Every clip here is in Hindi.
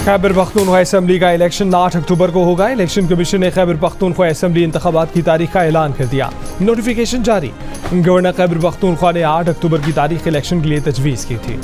खैबर पख्तूनख्वा असम्बली का इलेक्शन 8 अक्टूबर को होगा। इलेक्शन कमीशन ने खैबर पख्तूनख्वा असम्बली इंतखाबात की तारीख का ऐलान कर दिया। नोटिफिकेशन जारी। गवर्नर खैबर पख्तूनख्वा ने 8 अक्टूबर की तारीख इलेक्शन के लिए तजवीज़ की थी।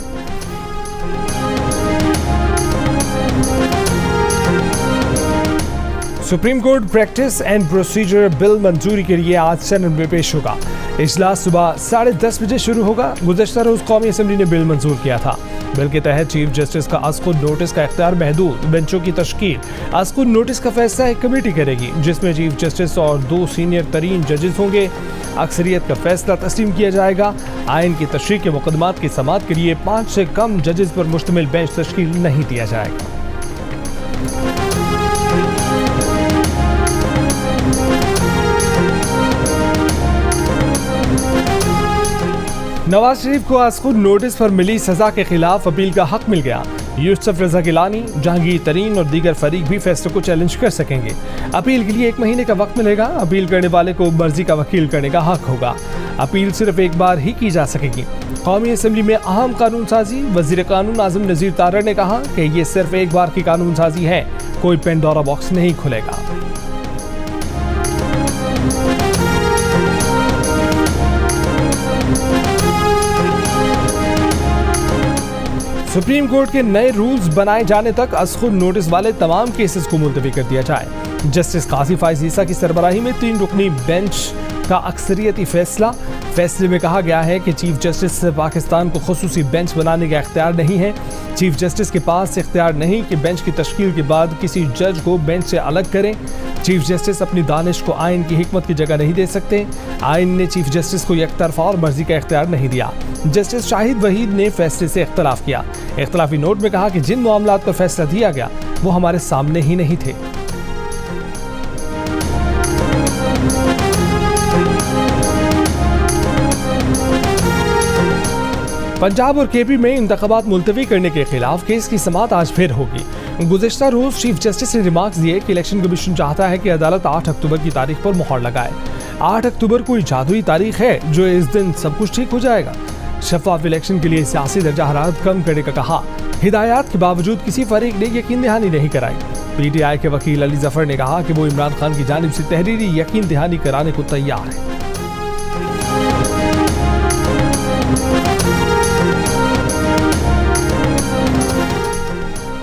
Supreme court practice and procedure bill मंजूरी के लिए आज सेनेट में पेश होगा। इजलास सुबह 10:30 बजे शुरू होगा। गुज़श्ता रोज कौमी असम्बली ने बिल मंजूर किया था। बिल के तहत चीफ जस्टिस का अज़-खुद नोटिस का इख्तियार महदूद, बेंचों की तश्कील। अज़-खुद नोटिस का फैसला एक कमेटी करेगी जिसमें चीफ जस्टिस और 2 सीनियर तरीन जजेस होंगे। अक्सरियत का फैसला तस्लीम किया जाएगा। आइन की तशरीह के मुकदमात की समाअत के लिए 5 से कम जजेस पर मुश्तमिल बेंच तश्कील नहीं दिया जाएगा। नवाज शरीफ को अज़-खुद नोटिस पर मिली सजा के खिलाफ अपील का हक मिल गया। यूसुफ रजा गिलानी, जहांगीर तरीन और दीगर फरीक भी फैसले को चैलेंज कर सकेंगे। अपील के लिए 1 महीने का वक्त मिलेगा। अपील करने वाले को मर्जी का वकील करने का हक होगा। अपील सिर्फ एक बार ही की जा सकेगी। कौमी असम्बली में अहम कानून साजी। वजीर कानून आज़म नज़ीर तारड़ ने कहा कि ये सिर्फ एक बार की कानून साजी है, कोई पेंडोरा बॉक्स नहीं खुलेगा। सुप्रीम कोर्ट के नए रूल्स बनाए जाने तक अज़-खुद नोटिस वाले तमाम केसेस को मुलतवी कर दिया जाए। जस्टिस काजी फाइज़ ईसा की सरबराही में 3 रुकनी बेंच का अक्सरियती फैसले में कहा गया है कि चीफ जस्टिस से पाकिस्तान को खुसूसी बेंच बनाने का इख्तियार नहीं है। चीफ जस्टिस के पास इख्तियार नहीं कि बेंच की तश्कील के बाद किसी जज को बेंच से अलग करें। चीफ जस्टिस अपनी दानिश को आइन की हिकमत की जगह नहीं दे सकते। आइन ने चीफ जस्टिस को यकतरफा और मर्जी का इख्तियार नहीं दिया। जस्टिस शाहिद वहीद ने फैसले से इख्तलाफ किया। इख्तलाफी नोट में कहा कि जिन मामलात पर फैसला दिया गया वो हमारे सामने ही नहीं थे। पंजाब और केपी में इंतखाबात मुलतवी करने के खिलाफ केस की समाअत आज फिर होगी। गुज़श्ता रोज चीफ जस्टिस ने रिमार्क्स दिए कि इलेक्शन कमीशन चाहता है कि अदालत 8 अक्टूबर की तारीख पर मुहर लगाए। 8 अक्टूबर कोई जादुई तारीख है जो इस दिन सब कुछ ठीक हो जाएगा। शफाफ इलेक्शन के लिए सियासी दर्जा हरारत कम करने का कहा। हिदायत के बावजूद किसी फरीक ने यकीन दहानी नहीं कराई। PTI के वकील अली जफर ने कहा कि वो इमरान खान की जानिब से तहरीरी यकीन दहानी कराने को तैयार है।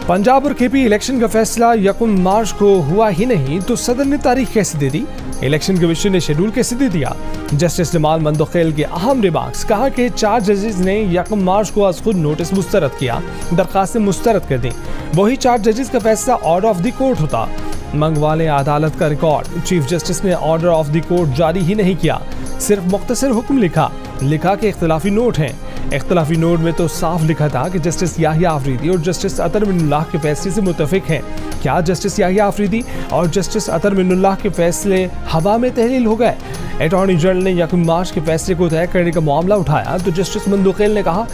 पंजाब और केपी इलेक्शन का फैसला 1 मार्च को हुआ ही नहीं तो सदर ने तारीख कैसे दे दी? इलेक्शन कमीशन ने शेड्यूल कैसे दे दिया? जस्टिस जमाल मंदोखेल के अहम रिमार्क्स। कहा कि 4 जजेस ने 1 मार्च को अज़-खुद नोटिस मुस्तरद किया, दरखास्तें मुस्तरद कर दी। वही 4 जजेस का फैसला ऑर्डर ऑफ द कोर्ट होता। मंगवा लें अदालत का रिकॉर्ड। चीफ जस्टिस ने ऑर्डर ऑफ द कोर्ट जारी ही नहीं किया, सिर्फ मुख्तसर हुक्म लिखा कि इख्तिलाफी नोट हैं। इख्तिलाफी नोट में तो साफ लिखा था कि जस्टिस याहिया आफरीदी और जस्टिस अतर मिनुल्लाह के फैसले से मुत्तफिक हैं। क्या जस्टिस याहिया आफरीदी और जस्टिस अतर मिनुल्लाह के फैसले हवा में तहलील हो गए? अटॉर्नी जनरल ने 1 मार्च के फैसले को तय करने का मामला उठाया तो जस्टिस मंदोखेल ने कहा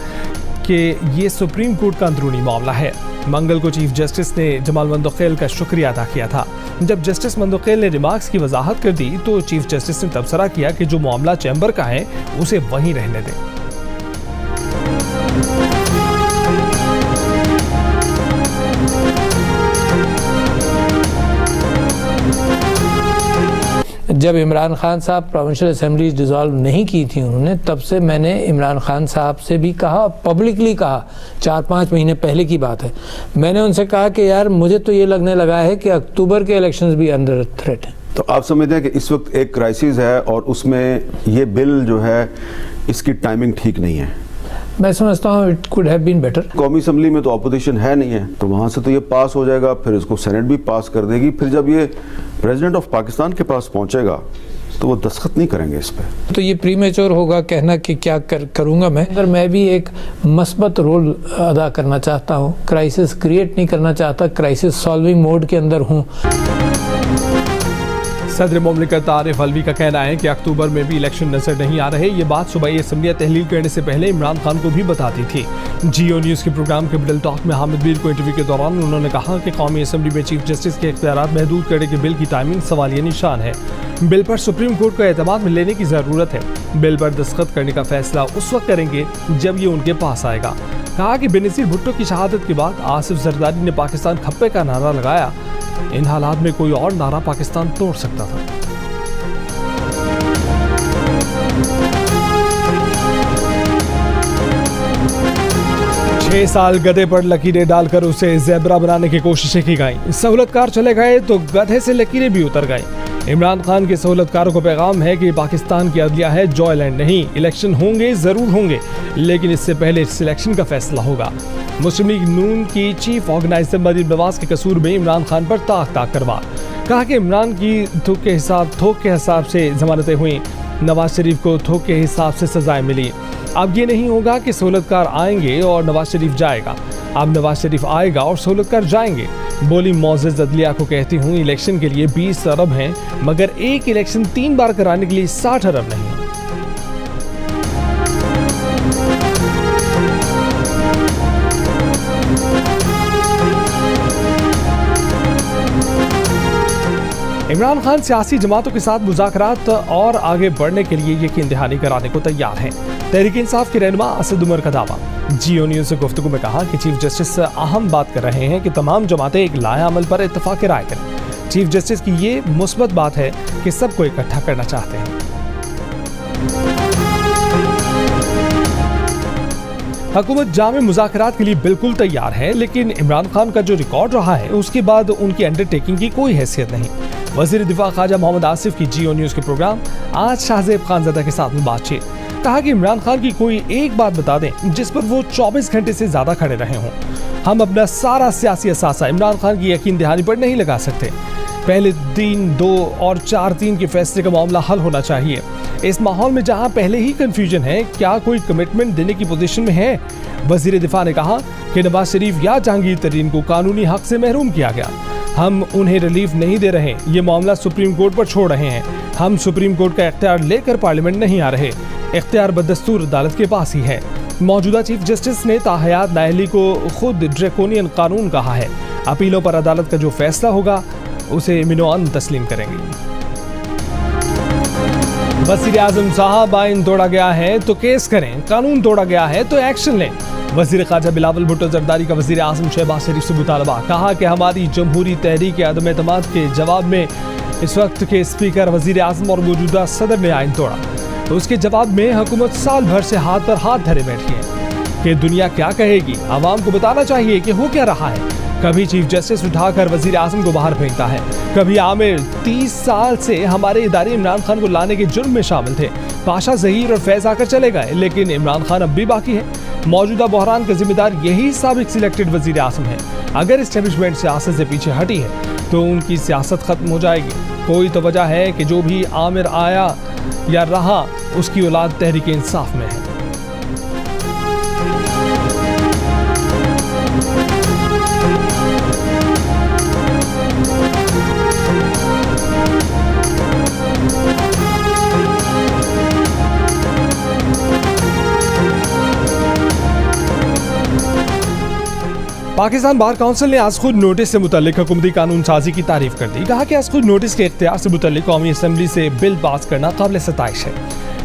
कि ये सुप्रीम कोर्ट का अंदरूनी मामला है। मंगल को चीफ जस्टिस ने जमाल मंदोखेल का शुक्रिया अदा किया था। जब जस्टिस मंदोखेल ने रिमार्क्स की वजाहत कर दी तो चीफ जस्टिस ने तबसरा किया कि जो मामला चैम्बर का है उसे वहीं रहने दें। जब इमरान खान साहब प्रोविंशियल असेंबली डिज़ोल्व नहीं की थी उन्होंने, तब से मैंने इमरान खान साहब से भी कहा, पब्लिकली कहा, 4-5 महीने पहले की बात है, मैंने उनसे कहा कि यार मुझे तो ये लगने लगा है कि अक्टूबर के इलेक्शंस भी अंडर थ्रेट हैं। तो आप समझते हैं कि इस वक्त एक क्राइसिस है और उसमें ये बिल जो है इसकी टाइमिंग ठीक नहीं है? मैं समझता हूँ it could have been better. कौमी असम्बली में तो अपोजिशन है नहीं है, तो वहाँ से तो ये पास हो जाएगा, फिर इसको सेनेट भी पास कर देगी। फिर जब ये प्रेसिडेंट ऑफ पाकिस्तान के पास पहुँचेगा तो वो दस्तखत नहीं करेंगे इस पर। तो ये प्रीमेच्योर होगा कहना कि क्या करूँगा मैं। अगर मैं भी एक मस्बत रोल अदा करना चाहता हूँ, क्राइसिस क्रिएट नहीं करना चाहता, क्राइसिस सॉल्विंग मोड के अंदर हूँ। सदर मुमलिकत आरिफ अलवी का कहना है कि अक्टूबर में भी इलेक्शन नजर नहीं आ रहे। ये बात सूबाई असम्बली तहलील करने से पहले इमरान खान को भी बताती थी। जियो न्यूज़ के प्रोग्राम कैपिटल टॉक में हामिद मीर को इंटरव्यू के दौरान उन्होंने कहा कि कौमी असम्बली में चीफ जस्टिस के इख्तियारात महदूद करने के बिल की टाइमिंग सवालिया निशान है। बिल पर सुप्रीम कोर्ट को एतमाद में लेने की ज़रूरत है। बिल पर दस्तखत करने का फैसला उस वक्त करेंगे जब ये उनके पास आएगा। कहा कि बेनज़ीर भुट्टो की शहादत के बाद आसिफ जरदारी ने पाकिस्तान खप्पे का नारा लगाया। इन हालात में कोई और नारा पाकिस्तान तोड़ सकता था। छह साल गधे पर लकीरें डालकर उसे ज़ेब्रा बनाने की कोशिशें की गई। सहूलतकार चले गए तो गधे से लकीरें भी उतर गई। इमरान खान के सहूलतकारों को पैगाम है कि पाकिस्तान की अदलिया है जॉयलैंड नहीं। इलेक्शन होंगे, जरूर होंगे, लेकिन इससे पहले सिलेक्शन का फैसला होगा। मुस्लिम लीग नून की चीफ ऑर्गेनाइजर मरीम नवाज के कसूर में इमरान खान पर ताक करवा। कहा कि इमरान की थोक के हिसाब से जमानतें हुई, नवाज शरीफ को थोक के हिसाब से सजाएं मिली। अब ये नहीं होगा कि सहूलतकार आएंगे और नवाज शरीफ जाएगा। अब नवाज शरीफ आएगा और सहूलतकार जाएंगे। बोली मोअज़्ज़ज़ अदलिया को कहती हूँ, इलेक्शन के लिए 20 अरब हैं, मगर एक इलेक्शन 3 बार कराने के लिए 60 अरब नहीं। इमरान खान सियासी जमातों के साथ मुज़ाकरात और आगे बढ़ने के लिए यकीन दहानी कराने को तैयार हैं। तहरीक इंसाफ के रहनुमा असद उमर का दावा। जियो न्यूज़ से गुफ्तगू में कहा कि चीफ जस्टिस अहम बात कर रहे हैं कि तमाम जमातें एक लाया अमल पर इत्तफाक राय करें। चीफ जस्टिस की ये मुस्बत बात है कि सबको इकट्ठा करना चाहते हैं। हुकूमत जामे मुज़ाकरात के लिए बिल्कुल तैयार है, लेकिन इमरान खान का जो रिकॉर्ड रहा है उसके बाद उनकी अंडरटेकिंग की कोई हैसियत नहीं। वज़ीर दिफा ख्वाजा मोहम्मद आसिफ की जियो न्यूज़ के प्रोग्राम आज शाहज़ेब खानज़ादा के साथ में बातचीत। कहा कि इमरान खान की कोई एक बात बता दें जिस पर वो 24 घंटे से ज़्यादा खड़े रहे हों। हम अपना सारा सियासी असासा इमरान खान की यकीन दहानी पर नहीं लगा सकते। पहले 3, 2 और 4-3 के फैसले का मामला हल होना चाहिए। इस माहौल में जहां पहले ही कंफ्यूजन है, क्या कोई कमिटमेंट देने की पोजीशन में है? वज़ीर दिफा ने कहा कि नवाज शरीफ या जहांगीर तरीन को कानूनी हक से महरूम किया गया। हम उन्हें रिलीफ नहीं दे रहे, ये मामला सुप्रीम कोर्ट पर छोड़ रहे हैं। हम सुप्रीम कोर्ट का इख्तियार लेकर पार्लियामेंट नहीं आ रहे, इख्तियार बदस्तूर अदालत के पास ही है। मौजूदा चीफ जस्टिस ने ताहयात नाअहली को खुद ड्रैकोनियन कानून कहा है। अपीलों पर अदालत का जो फैसला होगा उसे मिनोअन तस्लीम करेंगे। वज़ीर आज़म साहब, आइन तोड़ा गया है तो केस करें, कानून तोड़ा गया है तो एक्शन लें। वज़ीर ख्वाजा बिलावल भुट्टो जरदारी का वज़ीर आज़म शहबाज शरीफ से मुतालबा। कहा कि हमारी जमहूरी तहरीक अदम एतमाद के जवाब में इस वक्त के स्पीकर, वज़ीर आज़म और मौजूदा सदर ने आइन तोड़ा, तो उसके जवाब में हुकूमत साल भर से हाथ पर हाथ धरे बैठी है कि दुनिया क्या कहेगी। आवाम को बताना चाहिए कि हो क्या रहा है। कभी चीफ जस्टिस उठाकर वज़ीर आज़म को बाहर फेंकता है, कभी आमिर 30 साल से हमारे इदारे इमरान खान को लाने के जुर्म में शामिल थे। पाशा ज़हीर और फैज़ आकर चले गए, लेकिन इमरान खान अब भी बाकी है। मौजूदा बहरान का जिम्मेदार यही साबिक सिलेक्टेड वज़ीर आज़म है। अगर इस्टेब्लिशमेंट सियासत से पीछे हटी है तो उनकी सियासत खत्म हो जाएगी। कोई तो वजह है कि जो भी आमिर आया या रहा उसकी औलाद तहरीक इंसाफ में है। पाकिस्तान बार काउंसिल ने आज खुद नोटिस से मुतल्लिक हुकूमती कानून साजी की तारीफ कर दी। कहा कि आज खुद नोटिस के इख्तियार से मुतल्लिक कौमी असम्बली से बिल पास करना काबिल सताइश है।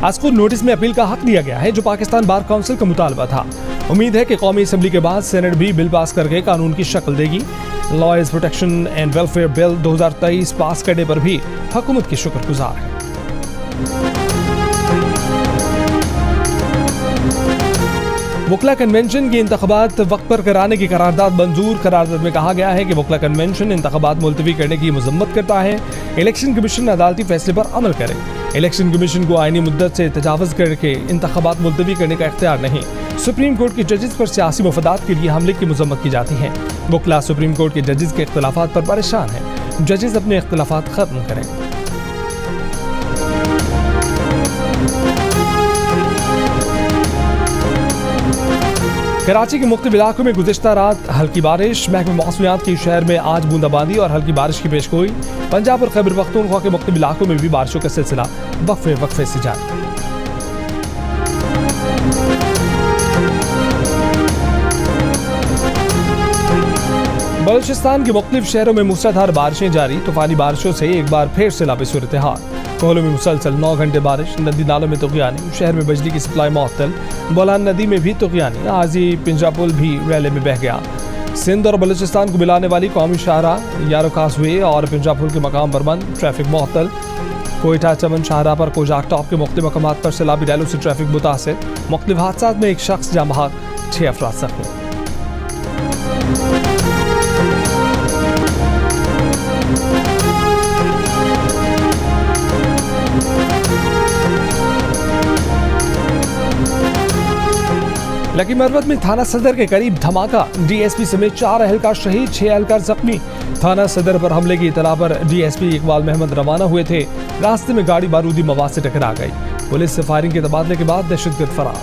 आज खुद नोटिस में अपील का हक दिया गया है जो पाकिस्तान बार काउंसिल का मुतालबा था। उम्मीद है कि कौमी असम्बली के बाद सेनेट भी बिल पास करके कानून की शक्ल देगी। Lawyers protection and welfare bill 2023 पास करने पर भी हुकूमत की शुक्रगुजार है। वकला कन्वेंशन के इंतखाबात वक्त पर कराने की करारदाद मंजूर। करारदाद में कहा गया है कि वकला कन्वेंशन इंतखाबात मुलतवी करने की मजम्मत करता है। इलेक्शन कमीशन अदालती फैसले पर अमल करे। इलेक्शन कमीशन को आईनी मुद्दत से तजावज़ करके इंतखाबात मुलतवी करने का इख्तियार नहीं। सुप्रीम कोर्ट के जजेस पर सियासी मफादात के लिए हमले की मजम्मत की जाती है। वकला सुप्रीम कोर्ट के जजेस के इख्तिलाफात पर परेशान है। जजेस अपने इख्तिलाफात खत्म करें। कराची के मुख्तलिफ इलाकों में गुज़िश्ता रात हल्की बारिश। महकमे मौसमियात की शहर में आज बूंदाबांदी और हल्की बारिश की पेशगोई। पंजाब और खैबर पख्तूनख्वा के मुख्तलिफ इलाकों में भी बारिशों का सिलसिला वक्फे से जारी। बलूचिस्तान के मुख्तलिफ शहरों में मूसलाधार बारिशें जारी। तूफानी बारिशों से एक बार फिर सैलाबी सूरत हाल। कोहलों में मुसलसल 9 घंटे बारिश, नदी नालों में तुगयानी, शहर में बिजली की सप्लाई मुअत्तल, बोलान नदी में भी तुगयानी, आजी पिंजरा पुल भी रैले में बह गया। सिंध और बलूचिस्तान को मिलाने वाली कौमी शाहराह यारो कासवे और पिंजरा पुल के मकाम पर बंद, ट्रैफिक मुअत्तल। कोयटा चमन शाहराह पर कोजाक टॉप के मुख्तलिफ मकामात पर सैलाबी रैलों से ट्रैफिक मुतासिर, मुख्तलिफ हादसात में एक शख्स जाँ बहक, 6 अफराद जख्मी। लकी मरवत में थाना सदर के करीब धमाका, डीएसपी समेत 4 एहलकार शहीद, 6 एहलकार जख्मी। थाना सदर पर हमले की इतला पर डीएसपी इकबाल महमद रवाना हुए थे। रास्ते में गाड़ी बारूदी मवाद से टकरा गई। पुलिस से फायरिंग के तबादले के बाद दहशतगर्द फरार।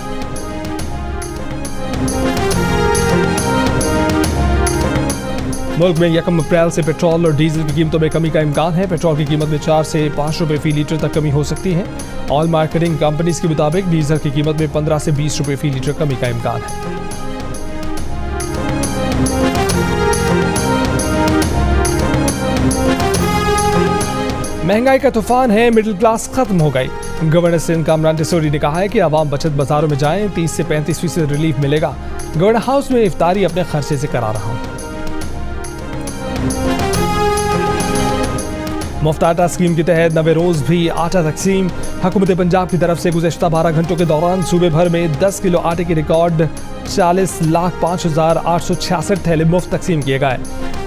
मुल्क में 1 अप्रैल से पेट्रोल और डीजल की कीमतों में कमी का इम्कान है। पेट्रोल की कीमत में 4 से 5 रुपए फी लीटर तक कमी हो सकती है। ऑयल मार्केटिंग कंपनीज के मुताबिक डीजल की कीमत में 15 से 20 रुपए फी लीटर कमी का इम्कान है। महंगाई का तूफान है, मिडिल क्लास खत्म हो गई। गवर्नर सिंध कामरान टिसोरी ने कहा है कि आवाम बचत बाजारों में जाएं, 30 से 35% रिलीफ मिलेगा। गवर्नर हाउस में इफ्तारी अपने खर्चे से करा रहा हूं। मुफ्त आटा स्कीम के तहत 90 रोज भी आटा तकसीम। हुकूमत पंजाब की तरफ से गुज़श्ता 12 घंटों के दौरान सूबे भर में 10 किलो आटे की रिकॉर्ड 40,05,866 थैले मुफ्त तकसीम किए गए।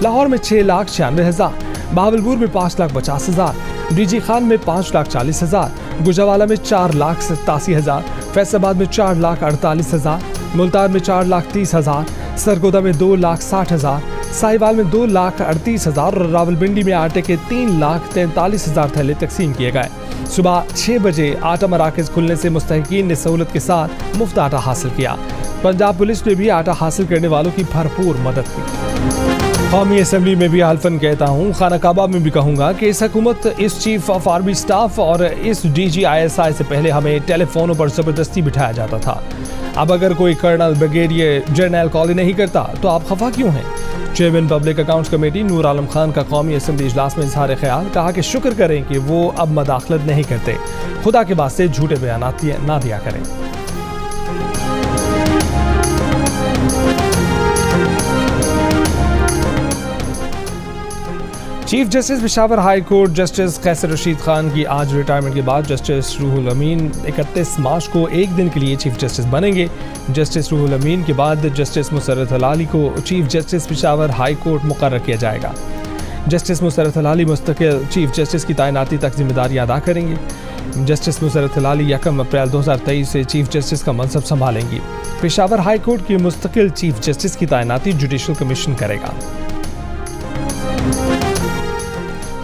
लाहौर में 6,96,000, बहावलपुर में 5,50,000, डीजी खान में 5,40,000, गुजरावाला में 4,87,000, फैसलाबाद में 4,48,000, मुल्तान में 4,30,000, सरगोदा में 2,60,000, साहिवाल में 2,38,000 और रावलपिंडी में आटे के 3,43,000 थैले तकसीम किए गए। सुबह 6 बजे आटा मराकज खुलने से मुस्तहिकीन ने सहूलत के साथ मुफ्त आटा हासिल किया। पंजाब पुलिस ने भी आटा हासिल करने वालों की भरपूर मदद की। कौमी असम्बली में भी हल्फन कहता हूँ, खाना काबा में भी कहूँगा कि इस हुकूमत, इस चीफ ऑफ आर्मी स्टाफ और इस DGISI से पहले हमें टेलीफोनों पर ज़बरदस्ती बिठाया जाता था। अब अगर कोई कर्नल, ब्रिगेडियर, जर्नल कॉल नहीं करता तो आप खफा क्यों हैं? Chairman public accounts committee Noor Alam Khan का कौमी असम्बली इजलास में इजहार ख्याल, कहा कि शुक्र करें कि वो अब मदाखलत नहीं करते। खुदा के वास्ते झूठे बयानात ना दिया करें। Chief justice Peshawar high court justice Qaiser Rashid Khan की आज रिटायरमेंट के बाद जस्टिस रूहुल अमीन 31 मार्च को एक दिन के लिए चीफ जस्टिस बनेंगे। जस्टिस रूहुल अमीन के बाद जस्टिस मुसर्रत हलाली को chief justice Peshawar high court मुकर्रर किया जाएगा। जस्टिस मुसर्रत हलाली मुस्तकिल चीफ जस्टिस की तैनाती तक जिम्मेदारी अदा करेंगे। जस्टिस मुसर्रत हलाली 1 अप्रैल 2023 से चीफ जस्टिस का मनसब संभालेंगी। पेशावर हाई कोर्ट की मुस्तकिल चीफ जस्टिस की तैनाती जुडिशल कमीशन करेगा।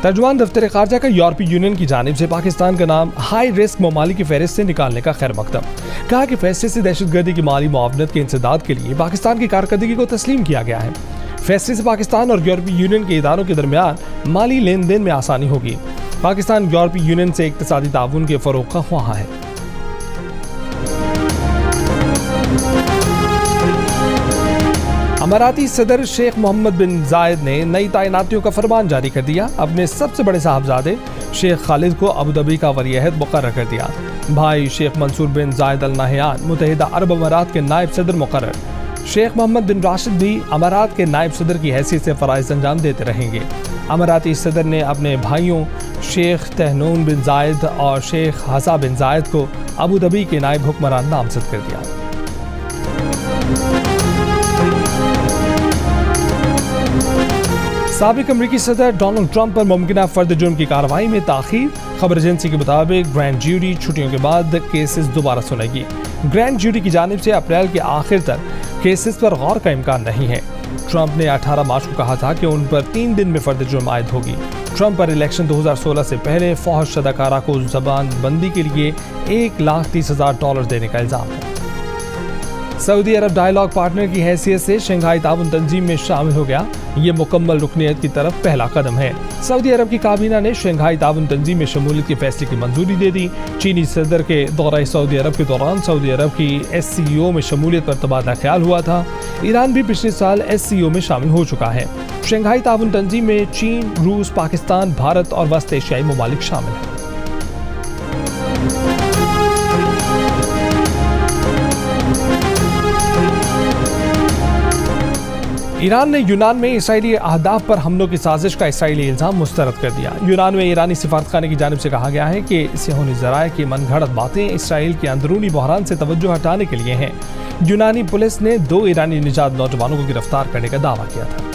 तर्जुमान दफ्तर खारजा का यूरोपीय यूनियन की जानिब से पाकिस्तान का नाम हाई रिस्क ममालिक की फहरिस्त से निकालने का खैर मकदम। कहा कि फैसले से दहशतगर्दी की माली मुआवनत के इंसदाद के लिए पाकिस्तान की कारकर्दगी को तस्लीम किया गया है। फैसले से पाकिस्तान और यूरोपीय यूनियन के इदारों के दरमियान माली लेन देन में आसानी होगी। पाकिस्तान यूरोपीय यूनियन से इक्तिसादी ताउन के फरोग का ख्वाह है। अमाराती सदर शेख मोहम्मद बिन जायद ने नई तैनातियों का फरमान जारी कर दिया। अपने सबसे बड़े साहबजादे शेख खालिद को अबू धाबी का वली-ए-अहद मुकर्रर कर दिया। भाई शेख मंसूर बिन जायद अल नाहयान मुत्तहिदा अरब अमारात के नायब सदर मुकर्रर। शेख मोहम्मद बिन राशिद भी अमारात के नायब सदर की हैसियत से फ़राइज़ अंजाम देते रहेंगे। अमाराती सदर ने अपने भाइयों शेख तहनून बिन जायद और शेख हसा बिन जायद को अबू धाबी के नायब हुक्मरान नामजद कर दिया। साबिक अमरीकी सदर डोनाल्ड ट्रंप पर मुमकिना फर्द जुर्म की कार्रवाई में ताख़ीर। खबर एजेंसी के मुताबिक ग्रैंड ज्यूरी छुट्टियों के बाद केसेस दोबारा सुनेगी। ग्रैंड ज्यूरी की जानिब से अप्रैल के आखिर तक केसेस पर गौर का इम्कान नहीं है। ट्रंप ने 18 मार्च को कहा था कि उन पर 3 दिन में फर्द जुर्म आयद होगी। ट्रंप पर इलेक्शन 2016 से पहले फौज शदाकारा को जबानबंदी के लिए $1,30,000 देने का इल्ज़ाम है। सऊदी अरब डायलॉग पार्टनर की हैसियत से शंघाई ताउन तंजीम में शामिल हो गया। ये मुकम्मल रुकनियत की तरफ पहला कदम है। सऊदी अरब की काबीना ने शंघाई ताउन तंजीम में शमूलियत के फैसले की मंजूरी दे दी। चीनी सदर के दौरा सऊदी अरब के दौरान सऊदी अरब की SCO में शमूलियत पर तबादला ख्याल हुआ था। ईरान भी पिछले साल SCO में शामिल हो चुका है। शंघाई ताउन तंजीम में चीन, रूस, पाकिस्तान, भारत और वस्त एशियाई ममालिक शामिल हैं। ईरान ने यूनान में इसराइली अहदाफ पर हमलों की साजिश का इसराइली इल्जाम मुस्तरद कर दिया। यूनान में ईरानी सिफारतखाने की जानिब से कहा गया है कि सेहूनी ज़राए की मनगढ़ंत बातें इसराइल के अंदरूनी बहरान से तवज्जो हटाने के लिए हैं। यूनानी पुलिस ने 2 ईरानी निजात नौजवानों को गिरफ्तार करने का दावा किया था।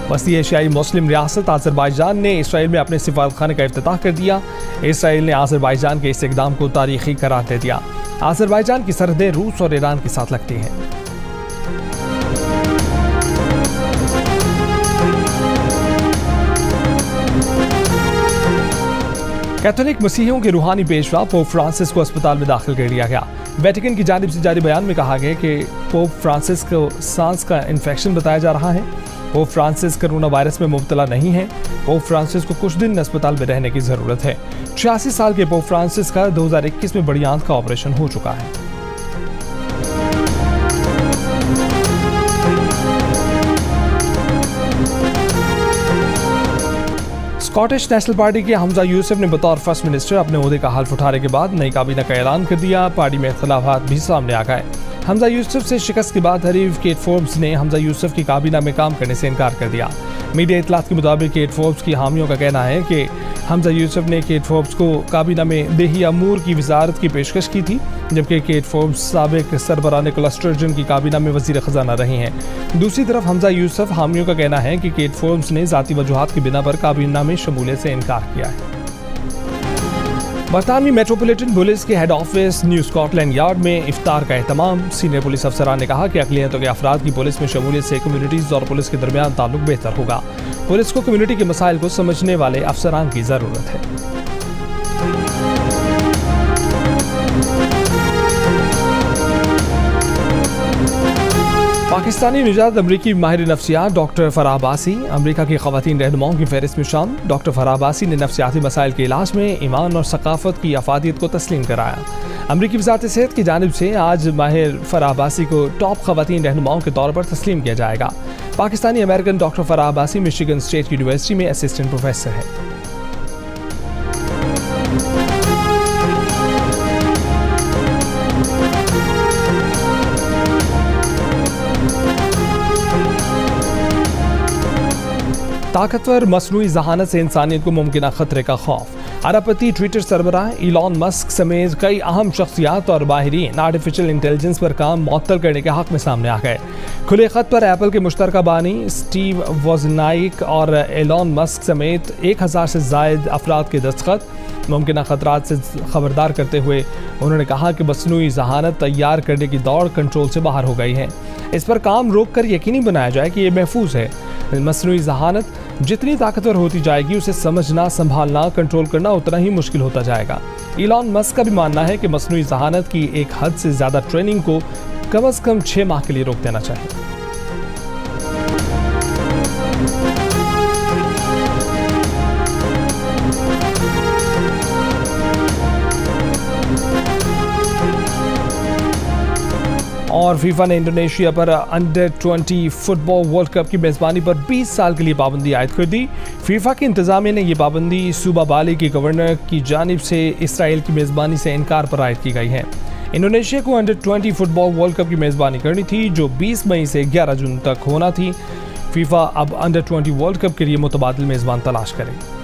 वस्ती एशियाई मुस्लिम रियासत आज़रबाईजान ने इसराइल में अपने सिफारतखाने का इफ्तिताह कर दिया। इसराइल ने आज़रबाईजान के इस इक़दाम को तारीखी करार दे दिया। आज़रबाईजान की सरहदें रूस और ईरान के साथ लगती हैं। कैथोलिक मसीहियों के रूहानी पेशवा पोप फ्रांसिस को अस्पताल में दाखिल कर दिया गया। वेटिकन की जानिब से जारी बयान में कहा गया कि पोप फ्रांसिस को सांस का इन्फेक्शन बताया जा रहा है। पोप फ्रांसिस कोरोना वायरस में मुब्तला नहीं है। पोप फ्रांसिस को कुछ दिन अस्पताल में रहने की ज़रूरत है। 86 साल के पोप फ्रांसिस का 2021 में बड़ी आंत का ऑपरेशन हो चुका है। स्कॉटिश नेशनल पार्टी के हमजा यूसुफ ने बतौर फर्स्ट मिनिस्टर अपने ओहदे का हल्फ उठाने के बाद नई काबीना का ऐलान कर दिया। पार्टी में इख्तलाफात भी सामने आ गए। हमजा यूसुफ से शिकस्त के बाद हरीफ केट फोर्ब्स ने हमजा यूसुफ की काबीना में काम करने से इनकार कर दिया। मीडिया इतलात के मुताबिक केट फोर्ब्स की हामियों का कहना है कि हमजा यूसुफ ने केट फोर्ब्स को काबीना में देही अमूर की वजारत की पेशकश की थी, जबकि केट फोर्ब्स साबिक सरबराह निकोलस स्टर्जन की काबीना में वजीर खजाना रही हैं। दूसरी तरफ हमजा यूसुफ हामियों का कहना है कि केट फोर्ब्स ने ज़ाती वजूहात की बिना पर काबीना में शमूलियत से इनकार किया है। बरतानवी मेट्रोपॉलिटन पुलिस के head office new Scotland yard में इफ्तार का एहतमाम। सीनियर पुलिस अफसरान ने कहा कि अक़लियतों के अफराद की पुलिस में शमूलियत से कम्युनिटीज़ और पुलिस के दरमियान ताल्लुक बेहतर होगा। पुलिस को कम्युनिटी के मसाइल को समझने वाले अफसरान की ज़रूरत है। पाकिस्तानी निजात अमरीकी माहिर नफ्सियात डॉक्टर फराह अब्बासी अमरीका की ख़वातीन रहनुमाओं की फहरिस्त में शामिल। डॉक्टर फराह अब्बासी ने नफ्सियाती मसाइल के इलाज में ईमान और सकाफ़त की अफादियत को तस्लीम कराया। अमरीकी वज़ारत सेहत की जानिब से आज माहिर फराह अब्बासी को टॉप ख़वातीन रहनुमाओं के तौर पर तस्लीम किया जाएगा। Pakistani American doctor Farah Abbasi Michigan state university में असिस्टेंट प्रोफेसर है। ताकतवर मसनूई जहानत से इंसानियत को मुमकिन खतरे का खौफ। अरबपति ट्विटर सरबराह इलॉन मस्क समेत कई अहम शख्सियात और माहिरीन आर्टिफिशियल इंटेलिजेंस पर काम मुअत्तल करने के हक में सामने आ गए। खुले खत पर एप्पल के मुश्तरका बानी स्टीव वोज़नाइक और एलॉन मस्क समेत 1000 से ज़ायद अफराद के दस्तखत। मुमकिन खतरात से खबरदार करते हुए उन्होंने कहा कि मसनूई जहानत तैयार करने की दौड़ कंट्रोल से बाहर हो गई है। इस पर काम रोक कर यकीनी बनाया जाए कि ये महफूज है। मसनूई जहानत जितनी ताकतवर होती जाएगी उसे समझना, संभालना, कंट्रोल करना उतना ही मुश्किल होता जाएगा। इलॉन मस्क का भी मानना है कि मसनूई जहानत की एक हद से ज़्यादा ट्रेनिंग को कम से कम 6 माह के लिए रोक देना चाहिए। और फीफा ने इंडोनेशिया पर अंडर 20 फुटबॉल वर्ल्ड कप की मेज़बानी पर 20 साल के लिए पाबंदी आयद कर दी। फीफा की इंतजामिया ने यह पाबंदी सूबा बाली के गवर्नर की जानिब से इसराइल की मेज़बानी से इनकार पर आयद की गई है। इंडोनेशिया को अंडर 20 फुटबॉल वर्ल्ड कप की मेज़बानी करनी थी, जो 20 मई से 11 जून तक होना थी। फीफा अब अंडर 20 वर्ल्ड कप के लिए मुतबादिल मेज़बान तलाश करेगी।